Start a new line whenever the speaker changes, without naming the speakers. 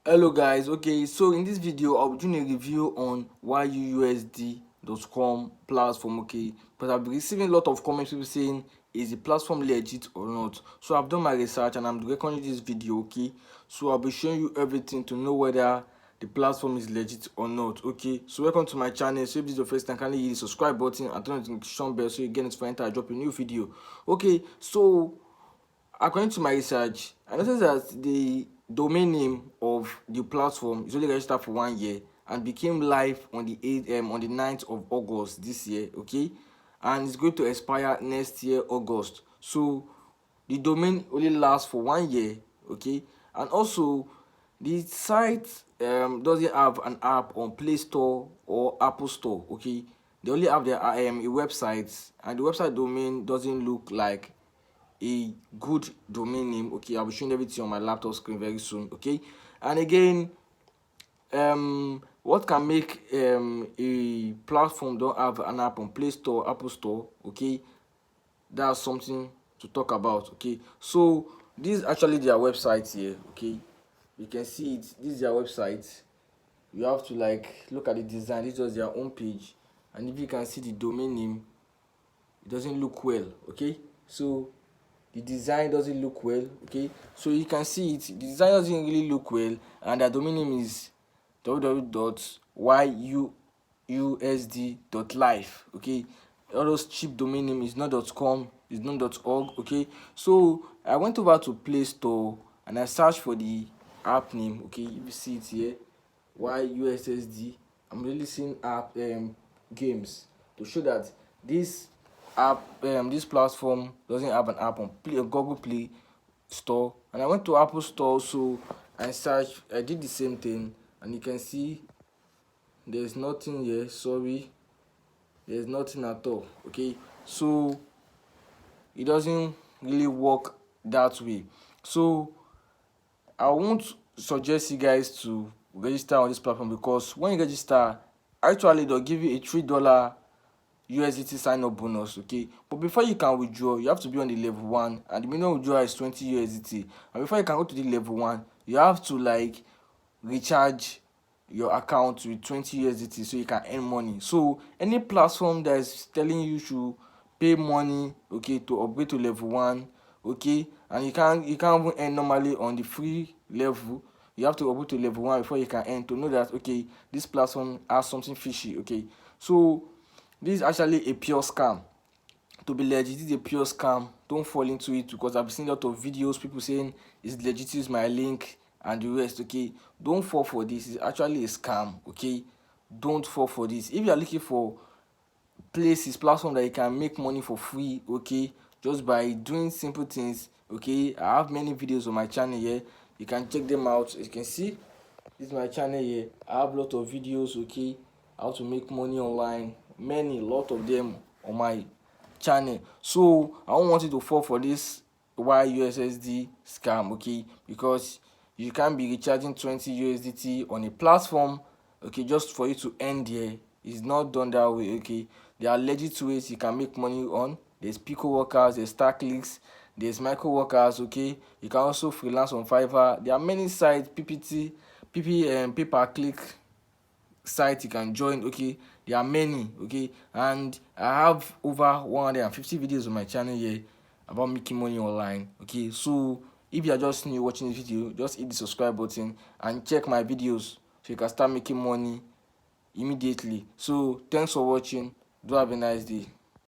Hello guys, okay, so in this video I'll be doing a review on YUUSD.com platform, okay, but I've been receiving a lot of comments, people saying is the platform legit or not. So I've done my research and I'm recording this video, okay, so I'll be showing you everything to know whether the platform is legit or not. Okay, so welcome to my channel. So if this is your first time, kindly hit the subscribe button and turn on the notification bell so you get notified when I drop a new video. Okay, so according to my research, I noticed that the domain name of the platform is only registered for 1 year and became live on the 9th of August this year, okay, and it's going to expire next year August. So the domain only lasts for 1 year, okay, and also the site doesn't have an app on Play Store or Apple Store, okay. They only have their a website, and the website domain doesn't look like a good domain name. Okay, I'll be showing everything on my laptop screen very soon. Okay, and again, what can make a platform don't have an app on Play Store, Apple Store? Okay, that's something to talk about. Okay, so this is actually their website here. Okay, you can see it. This is their website. You have to like look at the design. This was their home page, and if you can see the domain name, it doesn't look well. Okay, so the design doesn't look well. Okay, so you can see it, the design doesn't really look well, and the domain name is www.yusd.live. Okay, all those cheap domain name is not .com, is not .org. Okay, so I went over to Play Store and I searched for the app name. Okay, if you see it here, YUUSD, I'm releasing app games to show that this this platform doesn't have an app on Google Play Store. And I went to Apple Store, so I searched, I did the same thing, and you can see there's nothing here. Sorry, there's nothing at all. Okay, so it doesn't really work that way. So I won't suggest you guys to register on this platform, because when you register, actually they'll give you a $3 USDT sign up bonus. Okay, but before you can withdraw, you have to be on the level 1, and the minimum withdrawal is 20 USDT. And before you can go to the level 1, you have to like recharge your account with 20 USDT so you can earn money. So any platform that is telling you to pay money, okay, to upgrade to level 1, okay, and you can't even earn normally on the free level, you have to upgrade to level 1 before you can earn, to know that okay, this platform has something fishy. Okay, so this is actually a pure scam. To be legit, this is a pure scam. Don't fall into it, because I've seen a lot of videos, people saying it's legit, use my link and the rest. Okay, don't fall for this. It's actually a scam. Okay, don't fall for this. If you are looking for platform that you can make money for free, okay, just by doing simple things, okay, I have many videos on my channel here. You can check them out. You can see this is my channel here. I have a lot of videos, okay, how to make money online, lot of them on my channel. So I don't want you to fall for this YUUSD scam, okay, because you can't be recharging 20 USDT on a platform, okay, just for you to end there. It's not done that way. Okay, there are legit ways you can make money on. There's Pico workers, there's Starclicks, there's micro workers. Okay, you can also freelance on Fiverr. There are many sites, pay per click site you can join. Okay, there are many. Okay, and I have over 150 videos on my channel here about making money online. Okay, so if you are just new watching this video, just hit the subscribe button and check my videos so you can start making money immediately. So thanks for watching. Do have a nice day.